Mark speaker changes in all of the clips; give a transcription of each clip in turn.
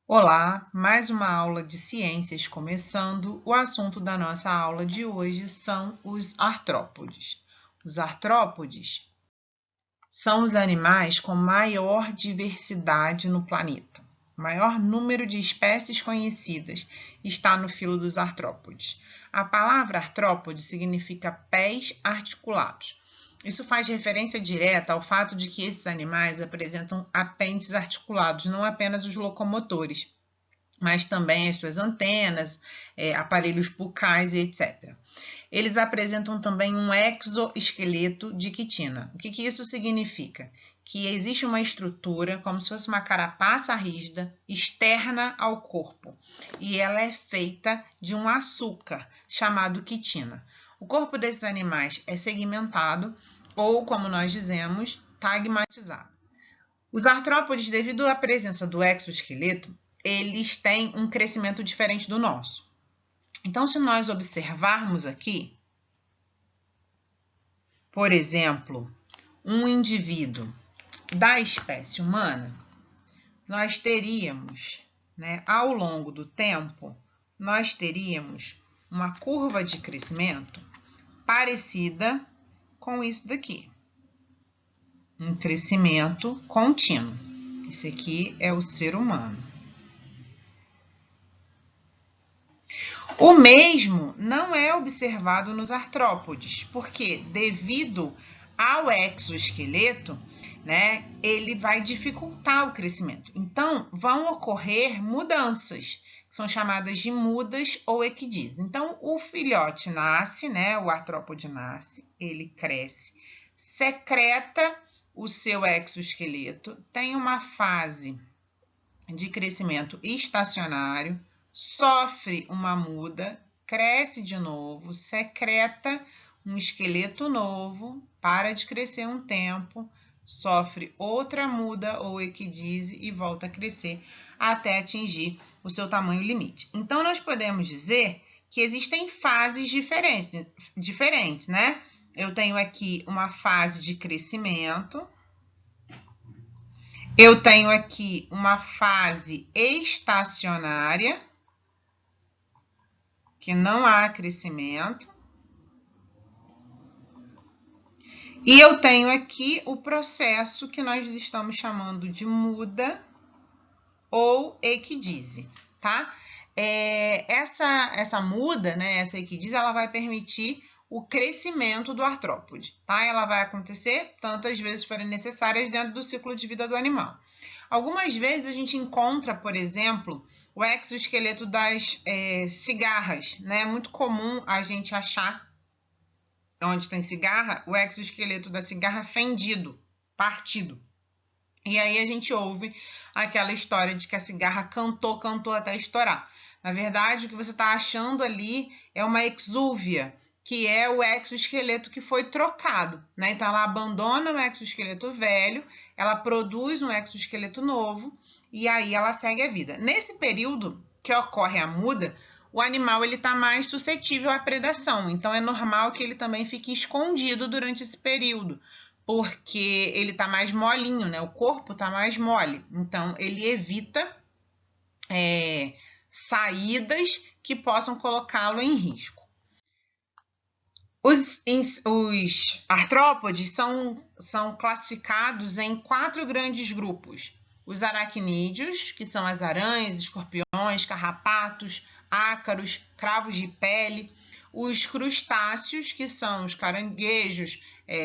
Speaker 1: Olá, mais uma aula de ciências começando. O assunto da nossa aula de hoje são os artrópodes. Os artrópodes são os animais com maior diversidade no planeta. O maior número de espécies conhecidas está no filo dos artrópodes. A palavra artrópode significa pés articulados. Isso faz referência direta ao fato de que esses animais apresentam apêndices articulados, não apenas os locomotores, mas também as suas antenas, aparelhos bucais e etc. Eles apresentam também um exoesqueleto de quitina. O que isso significa? Que existe uma estrutura, como se fosse uma carapaça rígida, externa ao corpo, e ela é feita de um açúcar, chamado quitina. O corpo desses animais é segmentado, ou, como nós dizemos, tagmatizado. Os artrópodes, devido à presença do exoesqueleto, eles têm um crescimento diferente do nosso. Então, se nós observarmos aqui, por exemplo, um indivíduo da espécie humana, nós teríamos, ao longo do tempo, nós teríamos uma curva de crescimento parecida com isso daqui. Um crescimento contínuo. Esse aqui é o ser humano. O mesmo não é observado nos artrópodes, porque devido ao exoesqueleto, ele vai dificultar o crescimento. Então, vão ocorrer mudanças, que são chamadas de mudas ou equidizes. Então, o filhote nasce, o artrópode nasce, ele cresce, secreta o seu exoesqueleto, tem uma fase de crescimento estacionário, sofre uma muda, cresce de novo, secreta um esqueleto novo, para de crescer um tempo, sofre outra muda ou equidise e volta a crescer até atingir o seu tamanho limite. Então, nós podemos dizer que existem fases diferentes, né? Eu tenho aqui uma fase de crescimento, eu tenho aqui uma fase estacionária, que não há crescimento. E eu tenho aqui o processo que nós estamos chamando de muda ou equidise, tá? Essa muda, essa equidise, ela vai permitir o crescimento do artrópode, tá? Ela vai acontecer tantas vezes forem necessárias dentro do ciclo de vida do animal. Algumas vezes a gente encontra, por exemplo, o exoesqueleto das cigarras, né? É muito comum a gente achar, onde tem cigarra, o exoesqueleto da cigarra fendido, partido. E aí a gente ouve aquela história de que a cigarra cantou até estourar. Na verdade, o que você está achando ali é uma exúvia, que é o exoesqueleto que foi trocado, né? Então, ela abandona o exoesqueleto velho, ela produz um exoesqueleto novo e aí ela segue a vida. Nesse período que ocorre a muda, o animal está mais suscetível à predação, então é normal que ele também fique escondido durante esse período, porque ele está mais molinho, né? O corpo está mais mole, então ele evita saídas que possam colocá-lo em risco. Os artrópodes são classificados em 4 grandes grupos. Os aracnídeos, que são as aranhas, escorpiões, carrapatos, ácaros, cravos de pele. Os crustáceos, que são os caranguejos,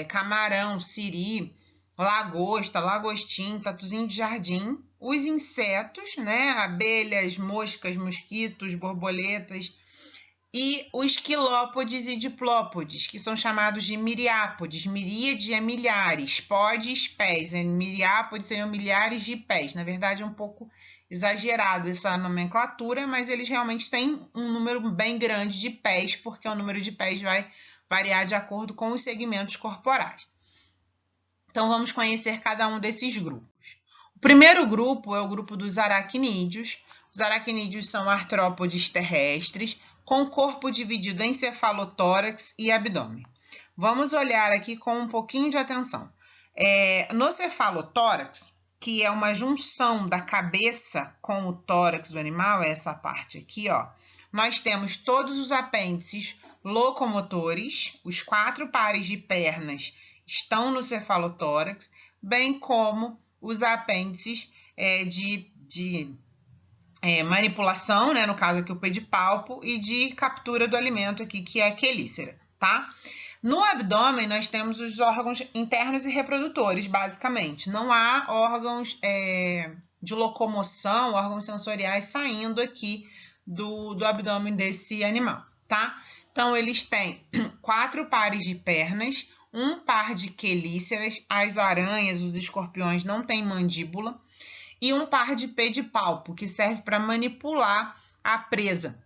Speaker 1: camarão, siri, lagosta, lagostim, tatuzinho de jardim. Os insetos, abelhas, moscas, mosquitos, borboletas. E os quilópodes e diplópodes, que são chamados de miriápodes. Miríade é milhares, podes, pés. Miriápodes seriam milhares de pés. Na verdade, é um pouco exagerado essa nomenclatura, mas eles realmente têm um número bem grande de pés, porque o número de pés vai variar de acordo com os segmentos corporais. Então, vamos conhecer cada um desses grupos. O primeiro grupo é o grupo dos aracnídeos. Os aracnídeos são artrópodes terrestres, com corpo dividido em cefalotórax e abdômen. Vamos olhar aqui com um pouquinho de atenção. No cefalotórax, que é uma junção da cabeça com o tórax do animal, é essa parte aqui, ó. Nós temos todos os apêndices locomotores, os 4 pares de pernas estão no cefalotórax, bem como os apêndices de manipulação, né, no caso aqui o pedipalpo, e de captura do alimento aqui, que é a quelícera, tá? No abdômen, nós temos os órgãos internos e reprodutores, basicamente. Não há órgãos de locomoção, órgãos sensoriais saindo aqui do abdômen desse animal, tá? Então, eles têm 4 pares de pernas, 1 par de quelíceras, as aranhas, os escorpiões não têm mandíbula, e 1 par de pedipalpo, que serve para manipular a presa.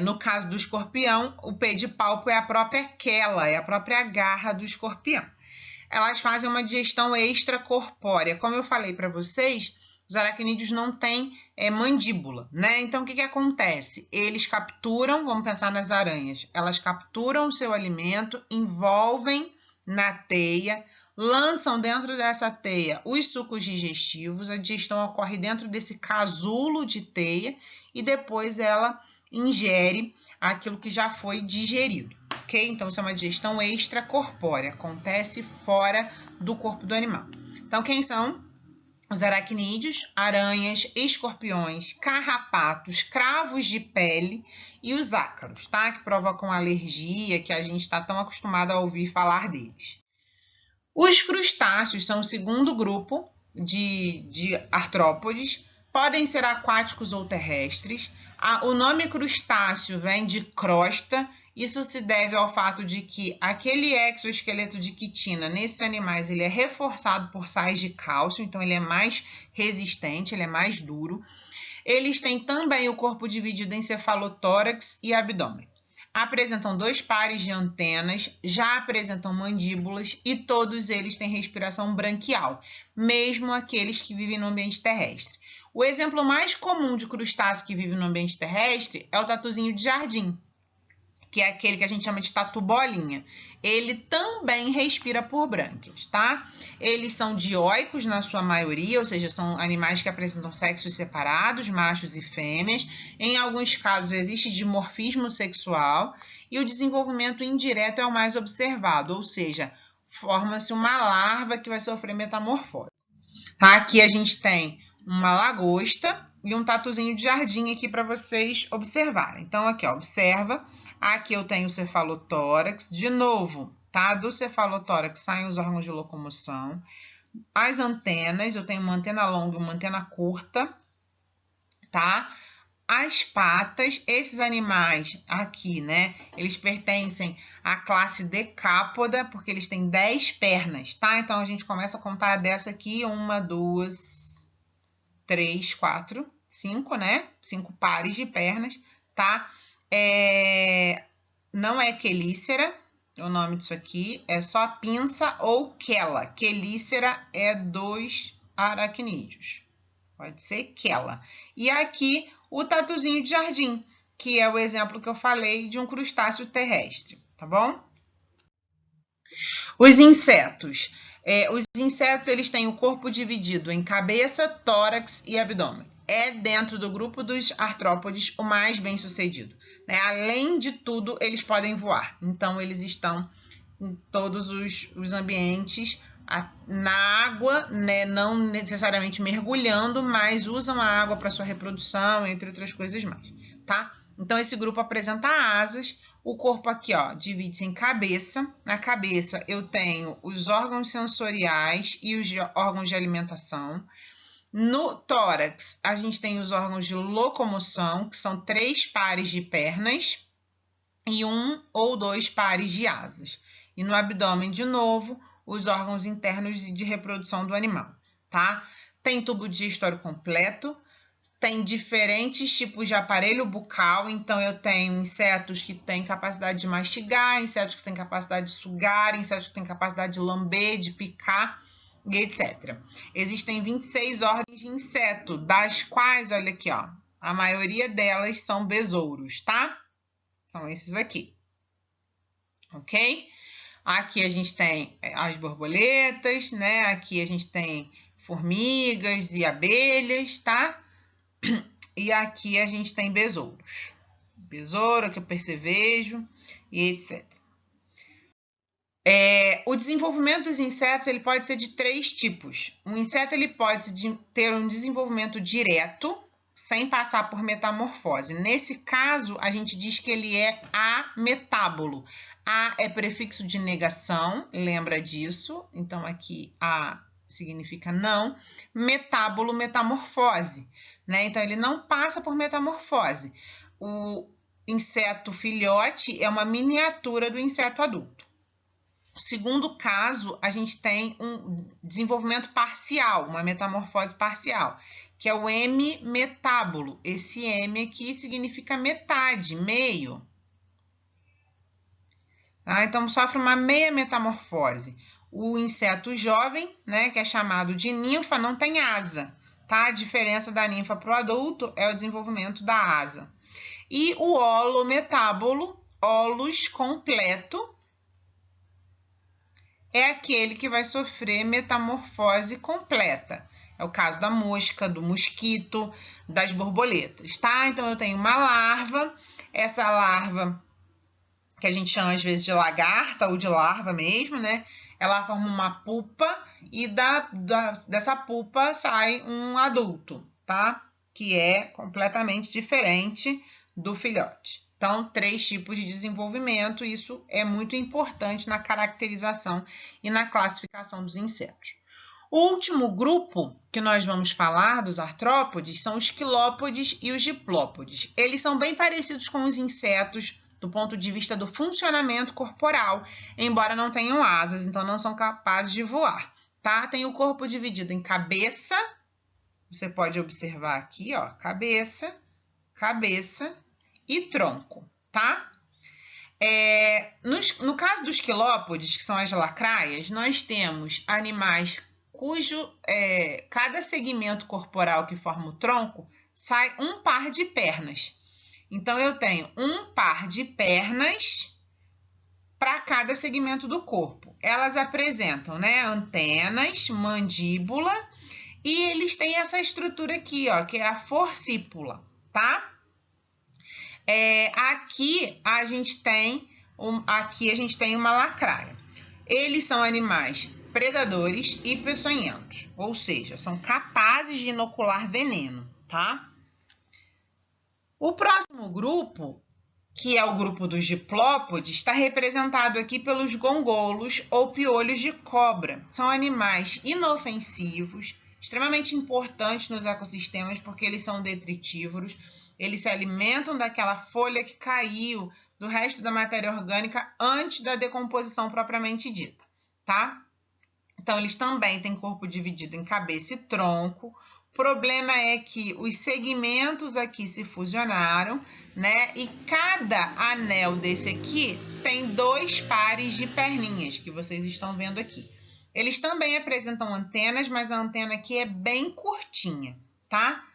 Speaker 1: No caso do escorpião, o pedipalpo é a própria quela, é a própria garra do escorpião. Elas fazem uma digestão extracorpórea. Como eu falei para vocês, os aracnídeos não têm mandíbula, né? Então, o que acontece? Eles capturam, vamos pensar nas aranhas, elas capturam o seu alimento, envolvem na teia, lançam dentro dessa teia os sucos digestivos, a digestão ocorre dentro desse casulo de teia e depois ela ingere aquilo que já foi digerido, ok? Então, isso é uma digestão extracorpórea, acontece fora do corpo do animal. Então, quem são? Os aracnídeos, aranhas, escorpiões, carrapatos, cravos de pele e os ácaros, tá? Que provocam alergia, que a gente está tão acostumado a ouvir falar deles. Os crustáceos são o segundo grupo de artrópodes, podem ser aquáticos ou terrestres. O nome crustáceo vem de crosta, isso se deve ao fato de que aquele exoesqueleto de quitina nesses animais ele é reforçado por sais de cálcio, então ele é mais resistente, ele é mais duro. Eles têm também o corpo dividido em cefalotórax e abdômen. Apresentam 2 pares de antenas, já apresentam mandíbulas e todos eles têm respiração branquial, mesmo aqueles que vivem no ambiente terrestre. O exemplo mais comum de crustáceo que vive no ambiente terrestre é o tatuzinho de jardim, que é aquele que a gente chama de tatu-bolinha. Ele também respira por brânquias, tá? Eles são dioicos na sua maioria, ou seja, são animais que apresentam sexos separados, machos e fêmeas. Em alguns casos existe dimorfismo sexual e o desenvolvimento indireto é o mais observado, ou seja, forma-se uma larva que vai sofrer metamorfose. Tá? Aqui a gente tem uma lagosta e um tatuzinho de jardim aqui para vocês observarem. Então, aqui, ó, observa. Aqui eu tenho o cefalotórax. De novo, tá? Do cefalotórax saem os órgãos de locomoção. As antenas, eu tenho uma antena longa e uma antena curta, tá? As patas, esses animais aqui, né? Eles pertencem à classe Decápoda, porque eles têm 10 pernas, tá? Então, a gente começa a contar dessa aqui. 1, 2, 3, 4, 5, né? 5 pares de pernas, tá? Não é quelícera, o nome disso aqui, é só pinça ou quela. Quelícera é 2 aracnídeos. Pode ser quela. E aqui o tatuzinho de jardim, que é o exemplo que eu falei de um crustáceo terrestre, tá bom? Os insetos. Os insetos eles têm o corpo dividido em cabeça, tórax e abdômen. É dentro do grupo dos artrópodes o mais bem sucedido, né? Além de tudo, eles podem voar. Então, eles estão em todos os ambientes, na água, né? Não necessariamente mergulhando, mas usam a água para sua reprodução, entre outras coisas mais, tá? Então, esse grupo apresenta asas. O corpo aqui, ó, divide-se em cabeça. Na cabeça, eu tenho os órgãos sensoriais e os órgãos de alimentação. No tórax, a gente tem os órgãos de locomoção, que são 3 pares de pernas e 1 ou 2 pares de asas. E no abdômen, de novo, os órgãos internos de reprodução do animal, tá? Tem tubo digestório completo. Tem diferentes tipos de aparelho bucal, então eu tenho insetos que têm capacidade de mastigar, insetos que têm capacidade de sugar, insetos que têm capacidade de lamber, de picar, e etc. Existem 26 ordens de inseto, das quais, olha aqui, ó, a maioria delas são besouros, tá? São esses aqui, ok? Aqui a gente tem as borboletas, né? Aqui a gente tem formigas e abelhas, tá? E aqui a gente tem besouros. Besouro, aqui o percevejo e etc. O desenvolvimento dos insetos ele pode ser de 3 tipos. Um inseto ele pode ter um desenvolvimento direto, sem passar por metamorfose. Nesse caso, a gente diz que ele é ametábolo. A é prefixo de negação, lembra disso? Então, aqui A significa não. Metábolo, metamorfose, né? Então, ele não passa por metamorfose. O inseto filhote é uma miniatura do inseto adulto. No segundo caso, a gente tem um desenvolvimento parcial, uma metamorfose parcial, que é o hemimetábolo. Esse M aqui significa metade, meio. Tá? Então, sofre uma meia metamorfose. O inseto jovem, né, que é chamado de ninfa, não tem asa. Tá? A diferença da ninfa para o adulto é o desenvolvimento da asa. E o holometábolo, holos completo, é aquele que vai sofrer metamorfose completa. É o caso da mosca, do mosquito, das borboletas, tá? Então, eu tenho uma larva, essa larva, que a gente chama às vezes de lagarta ou de larva mesmo, né? Ela forma uma pupa e dessa pupa sai um adulto, tá? Que é completamente diferente do filhote. Então, 3 tipos de desenvolvimento, isso é muito importante na caracterização e na classificação dos insetos. O último grupo que nós vamos falar dos artrópodes são os quilópodes e os diplópodes. Eles são bem parecidos com os insetos do ponto de vista do funcionamento corporal, embora não tenham asas, então não são capazes de voar, tá? Tem o corpo dividido em cabeça, você pode observar aqui, ó, cabeça, cabeça e tronco, tá? No caso dos quilópodes, que são as lacraias, nós temos animais cujo cada segmento corporal que forma o tronco sai um par de pernas. Então, eu tenho um par de pernas para cada segmento do corpo. Elas apresentam, né, antenas, mandíbula e eles têm essa estrutura aqui, ó, que é a forcípula, tá? Aqui a gente tem uma lacraia. Eles são animais predadores e peçonhentos, ou seja, são capazes de inocular veneno, tá? O próximo grupo, que é o grupo dos diplópodes, está representado aqui pelos gongolos ou piolhos de cobra. São animais inofensivos, extremamente importantes nos ecossistemas porque eles são detritívoros. Eles se alimentam daquela folha que caiu do resto da matéria orgânica antes da decomposição propriamente dita, tá? Então, eles também têm corpo dividido em cabeça e tronco. O problema é que os segmentos aqui se fusionaram, né? E cada anel desse aqui tem 2 pares de perninhas, que vocês estão vendo aqui. Eles também apresentam antenas, mas a antena aqui é bem curtinha, tá?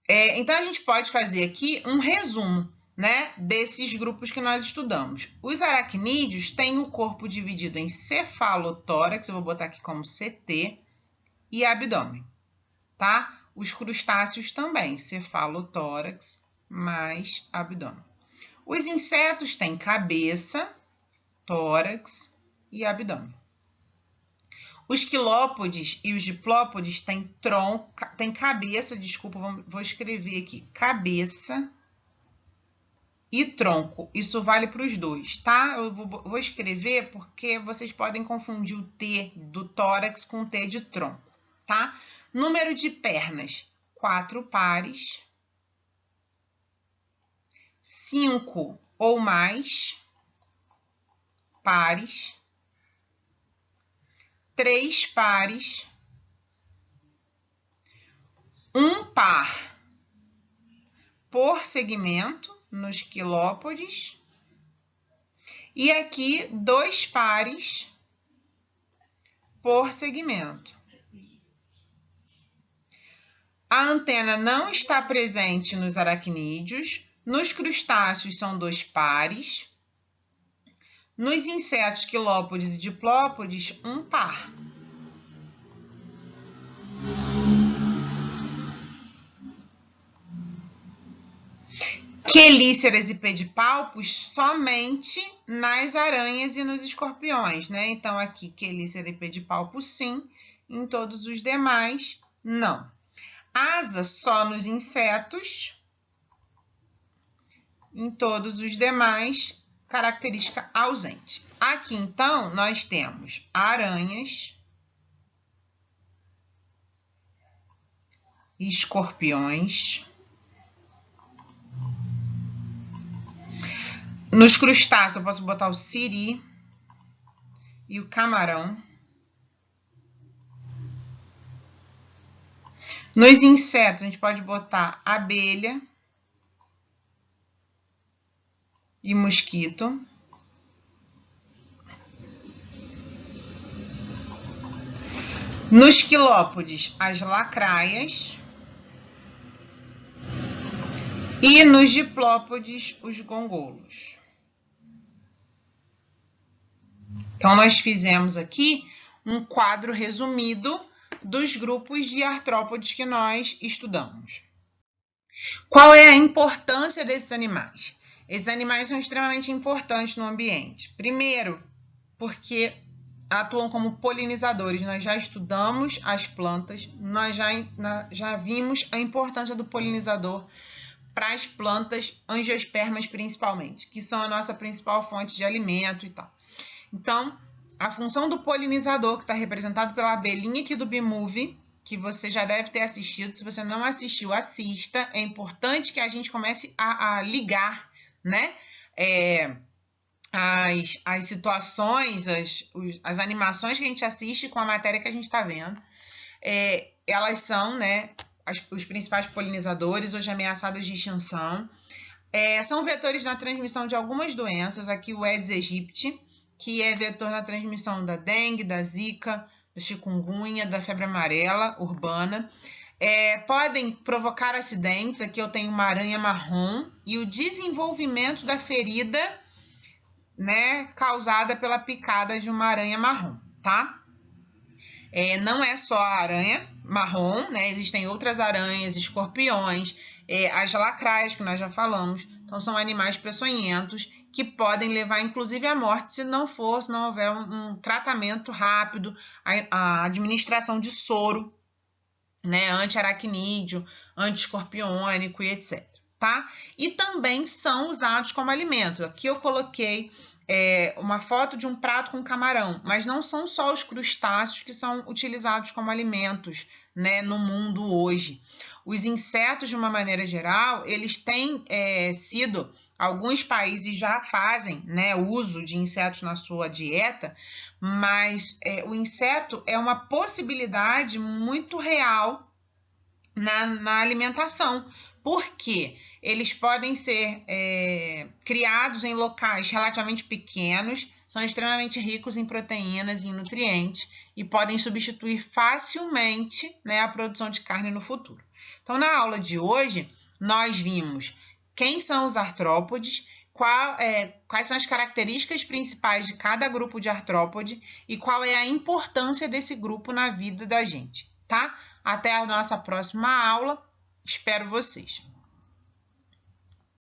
Speaker 1: Então, a gente pode fazer aqui um resumo, né, desses grupos que nós estudamos. Os aracnídeos têm o corpo dividido em cefalotórax, eu vou botar aqui como CT, e abdômen, tá? Os crustáceos também, cefalotórax mais abdômen. Os insetos têm cabeça, tórax e abdômen. Os quilópodes e os diplópodes têm cabeça, desculpa, vou escrever aqui, cabeça e tronco. Isso vale para os dois, tá? Eu vou escrever porque vocês podem confundir o T do tórax com o T de tronco, tá? Número de pernas, 4 pares. 5 ou mais pares. 3 pares, 1 par por segmento nos quilópodes e aqui 2 pares por segmento. A antena não está presente nos aracnídeos, nos crustáceos são 2 pares. Nos insetos quilópodes e diplópodes, 1 par. quelíceras e pedipalpos somente nas aranhas e nos escorpiões, né? Então, aqui, quelícera e pedipalpo, sim. Em todos os demais, não. Asa só nos insetos. Em todos os demais, característica ausente. Aqui, então, nós temos aranhas, escorpiões. Nos crustáceos, eu posso botar o siri e o camarão. Nos insetos, a gente pode botar abelha e mosquito. Nos quilópodes, as lacraias. E nos diplópodes, os gongolos. Então, nós fizemos aqui um quadro resumido dos grupos de artrópodes que nós estudamos. Qual é a importância desses animais? Esses animais são extremamente importantes no ambiente. Primeiro, porque atuam como polinizadores. Nós já estudamos as plantas, nós já vimos a importância do polinizador para as plantas angiospermas principalmente, que são a nossa principal fonte de alimento e tal. Então, a função do polinizador, que está representado pela abelhinha aqui do B-Movie, que você já deve ter assistido, se você não assistiu, assista. É importante que a gente comece a ligar, né? As situações, as animações que a gente assiste com a matéria que a gente está vendo. Elas são, né, os principais polinizadores, hoje ameaçadas de extinção. São vetores na transmissão de algumas doenças. Aqui o Aedes aegypti, que é vetor na transmissão da dengue, da zika, do chikungunya, da febre amarela urbana. Podem provocar acidentes. Aqui eu tenho uma aranha marrom e o desenvolvimento da ferida, né, causada pela picada de uma aranha marrom, tá? Não é só a aranha marrom, né? Existem outras aranhas, escorpiões, as lacraias, que nós já falamos. Então, são animais peçonhentos que podem levar, inclusive, à morte se não houver um tratamento rápido, a administração de soro, né? Anti-aracnídeo, anti-escorpiônico e etc. Tá? E também são usados como alimento. Aqui eu coloquei uma foto de um prato com camarão, mas não são só os crustáceos que são utilizados como alimentos, né, no mundo hoje. Os insetos, de uma maneira geral, eles têm sido, alguns países já fazem, né, uso de insetos na sua dieta, mas o inseto é uma possibilidade muito real na alimentação. Por quê? Eles podem ser criados em locais relativamente pequenos, são extremamente ricos em proteínas e em nutrientes e podem substituir facilmente, né, a produção de carne no futuro. Então, na aula de hoje, nós vimos quem são os artrópodes, quais são as características principais de cada grupo de artrópode e qual é a importância desse grupo na vida da gente, tá? Até a nossa próxima aula. Espero vocês.